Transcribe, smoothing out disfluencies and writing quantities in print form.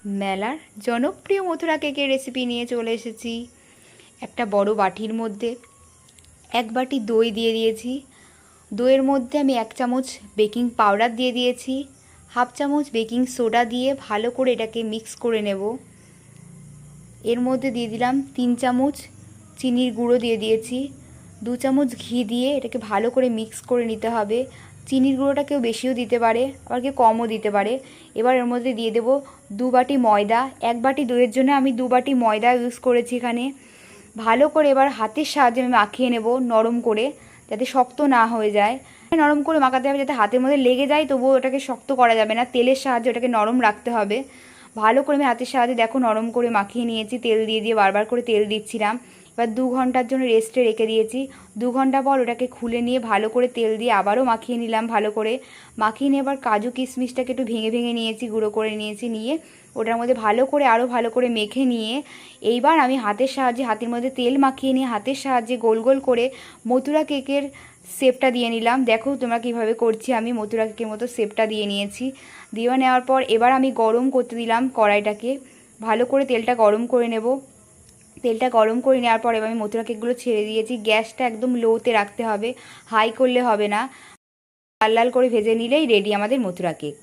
মেলার জনপ্রিয় মথুরা কেকের রেসিপি নিয়ে চলে এসেছি। একটা বড় বাটির মধ্যে 1 বাটি দই দিয়ে দিয়েছি। দইয়ের মধ্যে আমি 1 চামচ বেকিং পাউডার দিয়ে দিয়েছি। 1/2 চামচ বেকিং সোডা দিয়ে ভালো করে এটাকে মিক্স করে নেব। এর মধ্যে দিয়ে দিলাম 3 চামচ চিনির গুঁড়ো দিয়ে দিয়েছি। 2 চামচ ঘি দিয়ে এটাকে ভালো করে মিক্স করে নিতে হবে। চিনির গুঁড়োটা কেউ বেশিও দিতে পারে, আবার কেউ কমও দিতে পারে। এবার এর মধ্যে দিয়ে দেব 2 বাটি ময়দা। 1 বাটি দইয়ের জন্য আমি 2 বাটি ময়দা ইউজ করেছি এখানে। ভালো করে এবার হাতের সাহায্যে আমি মাখিয়ে নেব নরম করে, যাতে শক্ত না হয়ে যায়। নরম করে মাখাতে হবে যাতে হাতের মধ্যে লেগে যায়, তবুও ওটাকে শক্ত করা যাবে না। তেলের সাহায্যে ওটাকে নরম রাখতে হবে। ভালো করে আমি হাতের সাহায্যে দেখো নরম করে মাখিয়ে নিয়েছি। তেল দিয়ে দিয়ে বারবার করে তেল দিচ্ছিলাম। এবার 2 ঘন্টার জন্য রেস্টে রেখে দিয়েছি। 2 ঘন্টা পর ওটাকে খুলে নিয়ে ভালো করে তেল দিয়ে আবারও মাখিয়ে নিলাম। ভালো করে মাখিয়ে নিয়ে এবার কাজু কিশমিশটাকে একটু ভেঙে ভেঙে নিয়েছি, গুঁড়ো করে নিয়েছি। নিয়ে ওটার মধ্যে ভালো করে আরও ভালো করে মেখে নিয়ে এইবার আমি হাতের সাহায্যে, হাতের মধ্যে তেল মাখিয়ে নিয়ে হাতের সাহায্যে গোল গোল করে মথুরা কেকের শেপটা দিয়ে নিলাম। দেখো তোমরা কীভাবে করছি, আমি মথুরা কেকের মতো শেপটা দিয়ে নিয়েছি। দিয়ে নেওয়ার পর এবার আমি গরম করতে দিলাম কড়াইটাকে। ভালো করে তেলটা গরম করে নেব। তেলটা গরম করে নেওয়ার পর এবার আমি মথুরা কেকগুলো ছেড়ে দিয়েছি। গ্যাসটা একদম লোতে রাখতে হবে, হাই করলে হবে না। লাল লাল করে ভেজে নিলেই রেডি আমাদের মথুরা কেক।